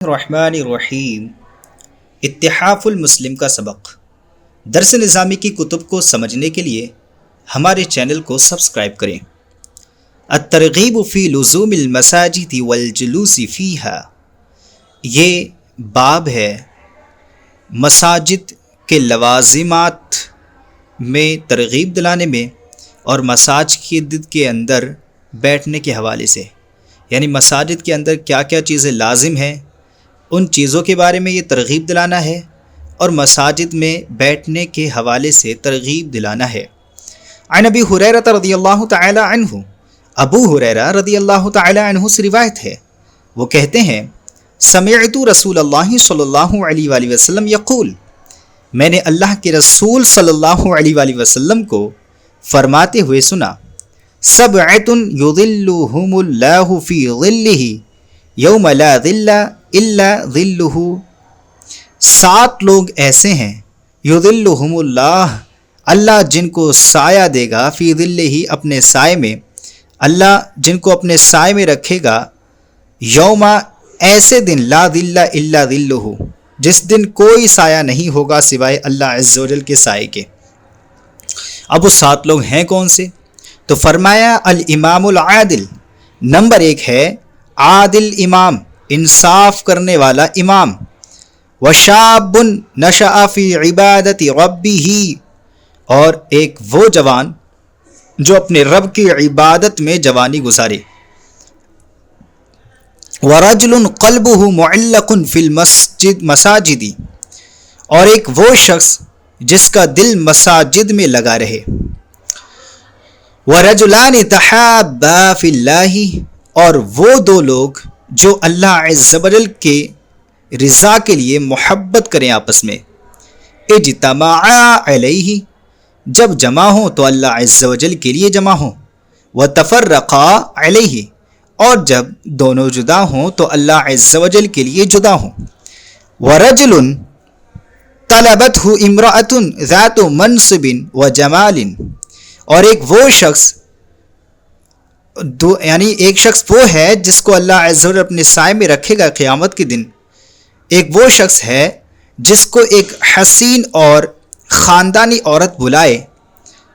الرحمن الرحیم اتحاف المسلم کا سبق درس نظامی کی کتب کو سمجھنے کے لیے ہمارے چینل کو سبسکرائب کریں۔ الترغیب فی لزوم المساجد والجلوس فیہا، یہ باب ہے مساجد کے لوازمات میں ترغیب دلانے میں اور مساجد کے اندر بیٹھنے کے حوالے سے، یعنی مساجد کے اندر کیا کیا چیزیں لازم ہیں ان چیزوں کے بارے میں یہ ترغیب دلانا ہے، اور مساجد میں بیٹھنے کے حوالے سے ترغیب دلانا ہے۔ عن ابی ہریرہ رضی اللہ تعالی عنہ، ابو ہریرہ رضی اللہ تعالی عنہ سے روایت ہے، وہ کہتے ہیں سمعت رسول اللہ صلی اللہ علیہ وآلہ وسلم یقول، میں نے اللہ کے رسول صلی اللہ علیہ وآلہ وسلم کو فرماتے ہوئے سنا، سبعۃ یظلھم اللہ فی ظلہ یوم لا ظل الا ظلہ، 7 لوگ ایسے ہیں یظلھم اللہ، اللہ جن کو سایہ دے گا، فی ظلہ اپنے سائے میں، اللہ جن کو اپنے سائے میں رکھے گا، یوم ایسے دن، لا ظل الا ظلہ، جس دن کوئی سایہ نہیں ہوگا سوائے اللہ عز و جل کے سائے کے۔ اب وہ 7 لوگ ہیں کون سے؟ تو فرمایا الامام العادل، نمبر 1 ہے عادل امام، انصاف کرنے والا امام، وشاب نشأ فی عبادت ربہ، اور ایک وہ جوان جو اپنے رب کی عبادت میں جوانی گزارے، ورجل قلبہ معلق فی المساجد، اور ایک وہ شخص جس کا دل مساجد میں لگا رہے، ورجلان تحابا فی اللہ، اور وہ 2 لوگ جو اللہ عز و جل کے رضا کے لیے محبت کریں آپس میں، اجتماعا علیہ، جب جمع ہوں تو اللہ عز و جل کے لیے جمع ہوں، وتفرقا علیہ، اور جب دونوں جدا ہوں تو اللہ عز و جل کے لیے جدا ہوں، ورجل طلبتہ امرأۃ ذات منصب وجمال، اور ایک وہ شخص یعنی ایک شخص وہ ہے جس کو اللہ عز و جل اپنے سائے میں رکھے گا قیامت کے دن، ایک وہ شخص ہے جس کو ایک حسین اور خاندانی عورت بلائے،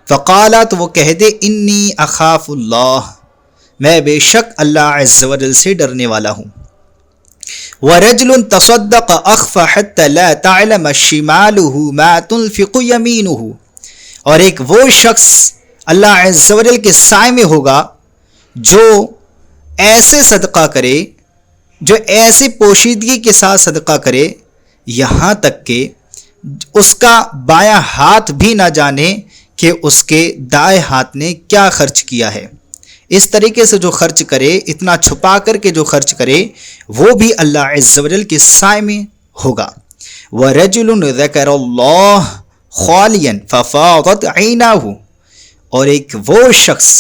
فقالا، تو وہ کہہ دے انی اخاف اللہ، میں بے شک اللہ عز و جل سے ڈرنے والا ہوں، ورجل تصدق اخفى حتى لا تعلم شماله ما تنفق يمينه، اور ایک وہ شخص اللہ عز و جل کے سائے میں ہوگا جو ایسے صدقہ کرے، جو ایسے پوشیدگی کے ساتھ صدقہ کرے یہاں تک کہ اس کا بایاں ہاتھ بھی نہ جانے کہ اس کے دائیں ہاتھ نے کیا خرچ کیا ہے۔ اس طریقے سے جو خرچ کرے، اتنا چھپا کر کے جو خرچ کرے، وہ بھی اللہ عز و جل کے سائے میں ہوگا۔ وَرَجُلٌ ذَكَرَ اللَّهَ خَالِيًا فَفَاضَتْ عَيْنَاهُ، اور ایک وہ شخص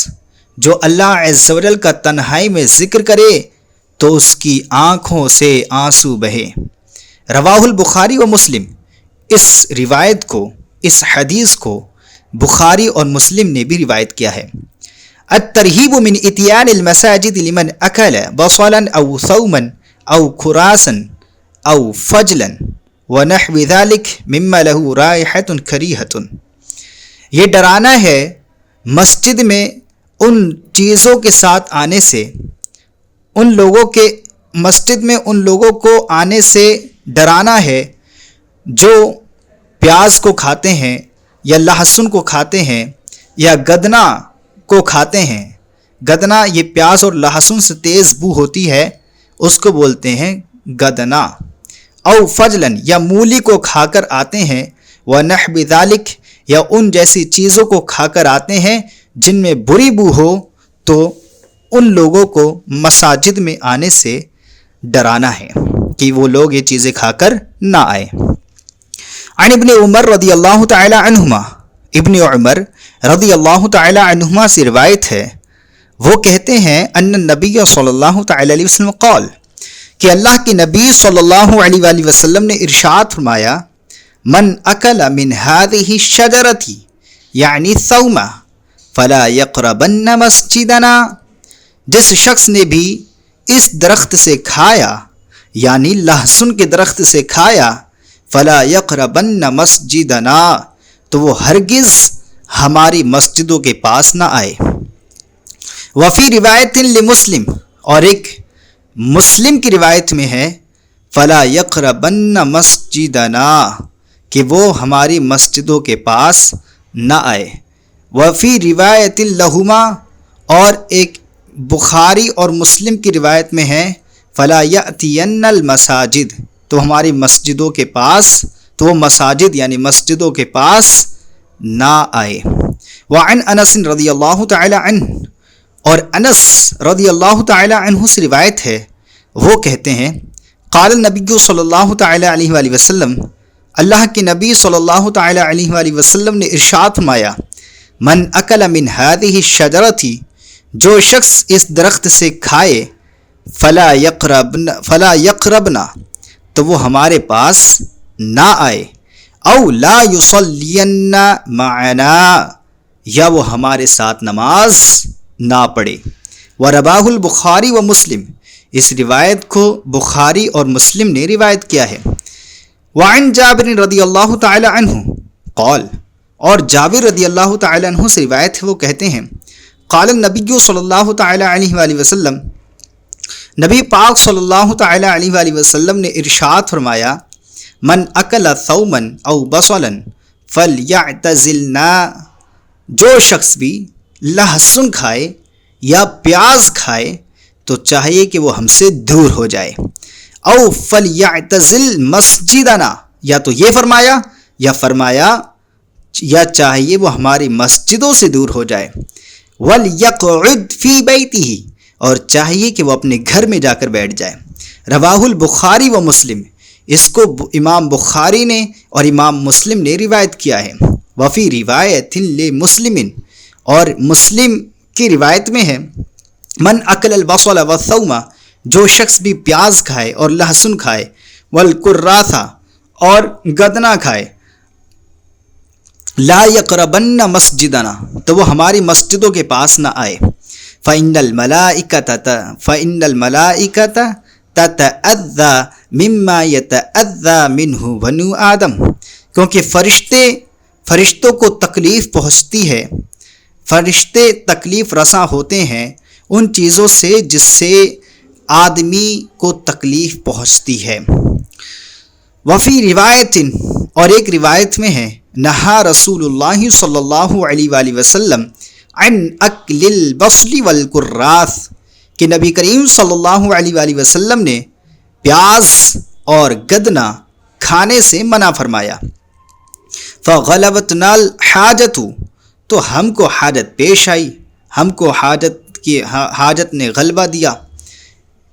جو اللہ عز و جل کا تنہائی میں ذکر کرے تو اس کی آنکھوں سے آنسو بہے۔ رواہ البخاری و مسلم، اس روایت کو، اس حدیث کو بخاری اور مسلم نے بھی روایت کیا ہے۔ الترہیب من اتیان المساجد لمن اکل بصلا او ثوما او کراسا او فجلا ونحو ذلك مما له رائحة کریہۃ، یہ ڈرانا ہے مسجد میں ان چیزوں کے ساتھ آنے سے، ان لوگوں کے مسجد میں ان لوگوں کو آنے سے ڈرانا ہے جو پیاز کو کھاتے ہیں یا لہسن کو کھاتے ہیں یا گدنا کو کھاتے ہیں۔ گدنا یہ پیاز اور لہسن سے تیز بو ہوتی ہے، اس کو بولتے ہیں گدنا۔ او فجلن، یا مولی کو کھا کر آتے ہیں، ونحو ذالک، یا ان جیسی چیزوں کو کھا کر آتے ہیں جن میں بری بو ہو، تو ان لوگوں کو مساجد میں آنے سے ڈرانا ہے کہ وہ لوگ یہ چیزیں کھا کر نہ آئے۔ عن ابن عمر رضی اللہ تعالی عنہما، ابن عمر رضی اللہ تعالی عنہما سے روایت ہے، وہ کہتے ہیں ان النبی صلی اللہ تعالی علیہ وسلم قال، کہ اللہ کے نبی صلی اللہ علیہ وآلہ وسلم نے ارشاد فرمایا، من اکل من هذه الشجرة یعنی ثومہ فلا یقربن مسجدنا، جس شخص نے بھی اس درخت سے کھایا یعنی لہسن کے درخت سے کھایا فلا یقربن مسجدنا تو وہ ہرگز ہماری مسجدوں کے پاس نہ آئے۔ وفی روایت لمسلم اور ایک مسلم کی روایت میں ہے فلا یقربن مسجدنا کہ وہ ہماری مسجدوں کے پاس نہ آئے۔ وفی روایت لہما اور ایک بخاری اور مسلم کی روایت میں ہے فلا یأتین المساجد تو ہماری مسجدوں کے پاس تو وہ مساجد یعنی مسجدوں کے پاس نہ آئے۔ وعن انس رضی اللہ تعالی عنہ اور انس رضی اللہ تعالی عنہ سے روایت ہے، وہ کہتے ہیں قال النبی صلی اللہ تعالی علیہ وآلہ وسلم اللہ کے نبی صلی اللہ تعالی علیہ وآلہ وسلم نے ارشاد فرمایا من اکل من هذه الشجرۃ جو شخص اس درخت سے کھائے فلا یقربنا تو وہ ہمارے پاس نہ آئے، او لا یصلین معنا یا وہ ہمارے ساتھ نماز نہ پڑھے۔ ورواہ البخاری و مسلم اس روایت کو بخاری اور مسلم نے روایت کیا ہے۔ وعن جابر رضی اللہ تعالی عنہ قال اور جابر رضی اللہ تعالی عنہ سے روایت ہے، وہ کہتے ہیں قال النبی صلی اللہ تعالی علیہ وآلہ وسلم نبی پاک صلی اللہ تعالی علیہ وآلہ وسلم نے ارشاد فرمایا من اکل ثوما او بصلا فلیعتزلنا جو شخص بھی لہسن کھائے یا پیاز کھائے تو چاہیے کہ وہ ہم سے دور ہو جائے۔ او فلیعتزل مسجدنا یا تو یہ فرمایا یا چاہیے وہ ہماری مسجدوں سے دور ہو جائے۔ ولیقعد فی بیتہ اور چاہیے کہ وہ اپنے گھر میں جا کر بیٹھ جائے۔ رواہ البخاری و مسلم اس کو امام بخاری نے اور امام مسلم نے روایت کیا ہے۔ وفی روایت لمسلم اور مسلم کی روایت میں ہے من اکل البصل والثوم جو شخص بھی پیاز کھائے اور لہسن کھائے والکراث اور گدنا کھائے لا یقربن مسجدنا تو وہ ہماری مسجدوں کے پاس نہ آئے۔ فإن الملائکۃ تتأذی مما یتأذی منہ بنو آدم کیونکہ فرشتوں کو تکلیف پہنچتی ہے، فرشتے تکلیف رساں ہوتے ہیں ان چیزوں سے جس سے آدمی کو تکلیف پہنچتی ہے۔ وفی روایت اور ایک روایت میں ہے نہا رسول اللہ صلی اللہ علیہ وآلہ وسلم عن اکل البصل والکراث کہ نبی کریم صلی اللہ علیہ وآلہ وسلم نے پیاز اور گدنا کھانے سے منع فرمایا۔ فغلبتنا الحاجت تو ہم کو حاجت پیش آئی، ہم کو حاجت نے غلبہ دیا،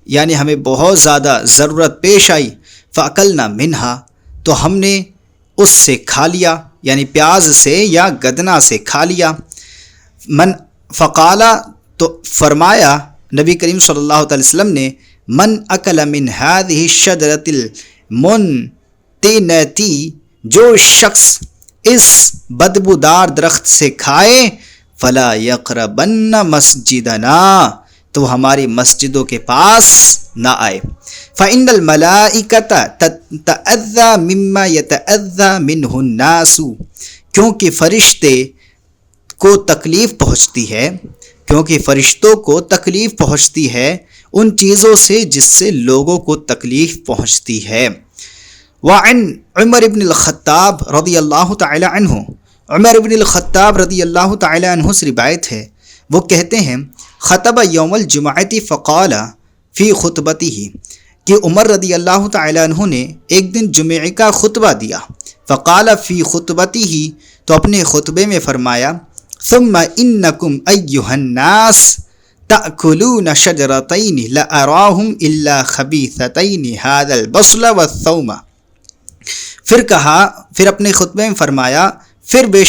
یعنی ہمیں بہت زیادہ ضرورت پیش آئی۔ فاکلنا منہا تو ہم نے اس سے کھا لیا، یعنی پیاز سے یا گدنا سے کھا لیا۔ فقالا تو فرمایا نبی کریم صلی اللہ علیہ وسلم نے من اکل من هذه الشجرۃ المنتنۃ جو شخص اس بدبودار درخت سے کھائے فلا یقربن مسجدنا تو ہماری مسجدوں کے پاس نہ آئے۔ فإن الملائکۃ تتأذی مما یتأذی منہ الناس کیونکہ فرشتے کو تکلیف پہنچتی ہے، کیونکہ فرشتوں کو تکلیف پہنچتی ہے ان چیزوں سے جس سے لوگوں کو تکلیف پہنچتی ہے۔ وعن عمر بن الخطاب رضی اللہ تعالی عنہ عمر بن الخطاب رضی اللہ تعالی عنہ سے روایت ہے، وہ کہتے ہیں خطب یوم الجمعۃ فقال فی خطبتہ کہ عمر رضی اللہ تعالی عنہ نے ایک دن جمعے کا خطبہ دیا۔ فقال فی خطبتہ تو اپنے خطبے میں فرمایا ثم انکم ایھا الناس تأکلون شجرتین لأراہم الا خبیثتین ھذا البصل والثوم پھر اپنے خطبے میں فرمایا پھر بے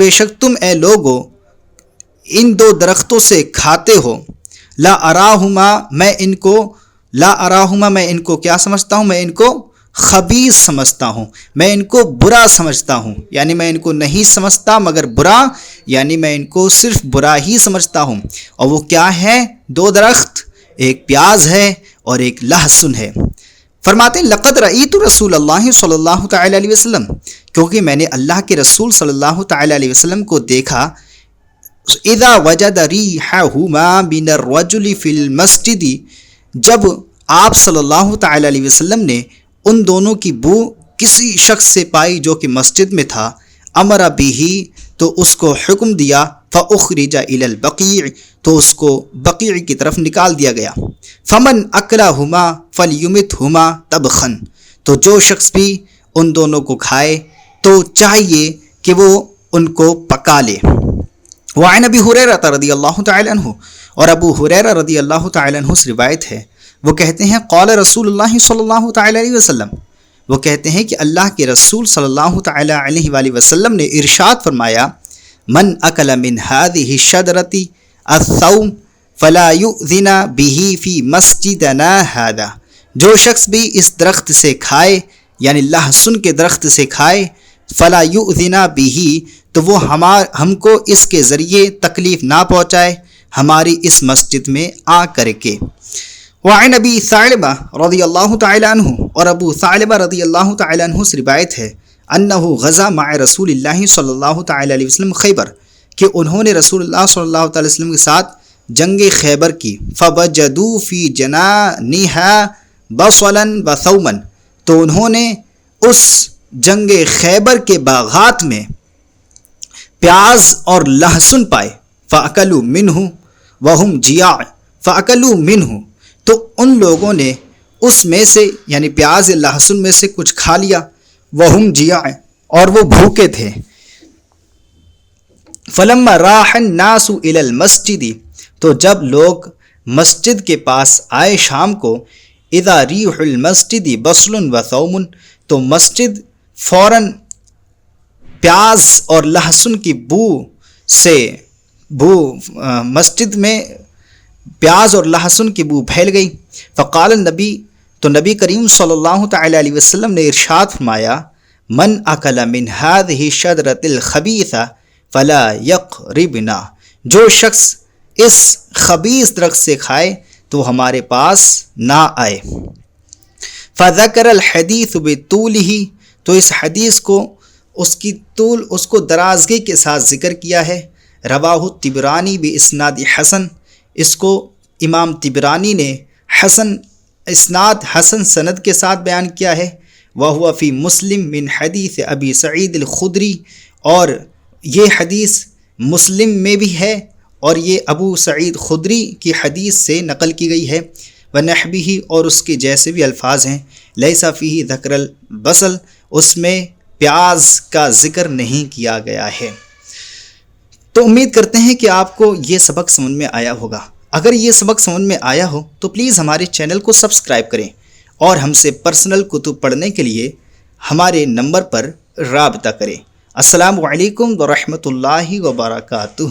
شک تم اے لوگو ان دو درختوں سے کھاتے ہو۔ لا اراہما میں ان کو کیا سمجھتا ہوں، میں ان کو خبیث سمجھتا ہوں، میں ان کو برا سمجھتا ہوں، یعنی میں ان کو نہیں سمجھتا مگر برا، یعنی میں ان کو صرف برا ہی سمجھتا ہوں۔ اور وہ کیا ہے؟ دو درخت، ایک پیاز ہے اور ایک لہسن ہے۔ فرماتے ہیں لقد رأیت رسول اللہ صلی اللہ تعالی علیہ وسلم، کیونکہ میں نے اللہ کے رسول صلی اللہ تعالی علیہ وسلم کو دیکھا، اذا وجد ریحہما من الرجل فی المسجد، جب آپ صلی اللہ تعالی علیہ وسلم نے ان دونوں کی بو کسی شخص سے پائی جو کہ مسجد میں تھا، امر بہ، تو اس کو حکم دیا، فاخرج الی البقیع، تو اس کو بقیع کی طرف نکال دیا گیا، فمن اکلہما فلیمتہما طبخا، تو جو شخص بھی ان دونوں کو کھائے تو چاہیے کہ وہ ان کو پکا لے۔ وعن ابی ہریرہ رضی اللہ تعالی عنہ، اور ابو ہریرہ رضی اللہ تعالی عنہ سے روایت ہے، وہ کہتے ہیں قال رسول اللہ صلی اللہ تعالی علیہ وسلم، وہ کہتے ہیں کہ اللہ کے رسول صلی اللہ تعالی علیہ وآلہ وسلم نے ارشاد فرمایا، من اکل من هذه الشجرة الثوم فلا یؤذن به فی مسجدنا هذا، جو شخص بھی اس درخت سے کھائے، یعنی لہسن کے درخت سے کھائے، فلا یؤذن به، تو وہ ہم کو اس کے ذریعے تکلیف نہ پہنچائے ہماری اس مسجد میں آ کر کے۔ وعن ابی ثعلبہ رضی اللہ تعالی عنہ، اور ابو ثعلبہ رضی اللہ تعالی عنہ سے روایت ہے، انہ غزا مع رسول اللہ صلی اللہ تعالی علیہ وسلم خیبر، کہ انہوں نے رسول اللہ صلی اللہ تعالی وسلم کے ساتھ جنگ خیبر کی، فوجدوا فی جنانها بصلا وثوما، تو انہوں نے اس جنگ خیبر کے باغات میں پیاز اور لہسن پائے، فاکلوا منہ وہم جیاع، فاکلوا منہ، تو ان لوگوں نے اس میں سے یعنی پیاز یا لہسن میں سے کچھ کھا لیا، وہم جیاع، اور وہ بھوکے تھے۔ فلما راح الناس الی المسجد، تو جب لوگ مسجد کے پاس آئے شام کو، اذا ریح المسجد بصل وثوم، تو مسجد فوراً پیاز اور لہسن کی مسجد میں پیاز اور لہسن کی بو پھیل گئی۔ فقال النبی، تو نبی کریم صلی اللہ تعالی علیہ وسلم نے ارشاد فرمایا، من اکل من هذه الشجرة الخبیثة فلا یقربنا، جو شخص اس خبیث درخت سے کھائے تو ہمارے پاس نہ آئے۔ فذکر الحدیث بطولہ، تو اس حدیث کو اس کو درازگی کے ساتھ ذکر کیا ہے۔ رواہ الطبرانی باسناد حسن، اس کو امام طبرانی نے حسن سند کے ساتھ بیان کیا ہے۔ وہو فی مسلم من حدیث ابی سعید الخدری، اور یہ حدیث مسلم میں بھی ہے اور یہ ابو سعید خدری کی حدیث سے نقل کی گئی ہے۔ ونحبہ، اور اس کے جیسے بھی الفاظ ہیں۔ لیس فیہ ذکر البصل، اس میں پیاز کا ذکر نہیں کیا گیا ہے۔ تو امید کرتے ہیں کہ آپ کو یہ سبق سمجھ میں آیا ہوگا۔ اگر یہ سبق سمجھ میں آیا ہو تو پلیز ہمارے چینل کو سبسکرائب کریں، اور ہم سے پرسنل کتب پڑھنے کے لیے ہمارے نمبر پر رابطہ کریں۔ السلام علیکم ورحمۃ اللہ وبرکاتہ۔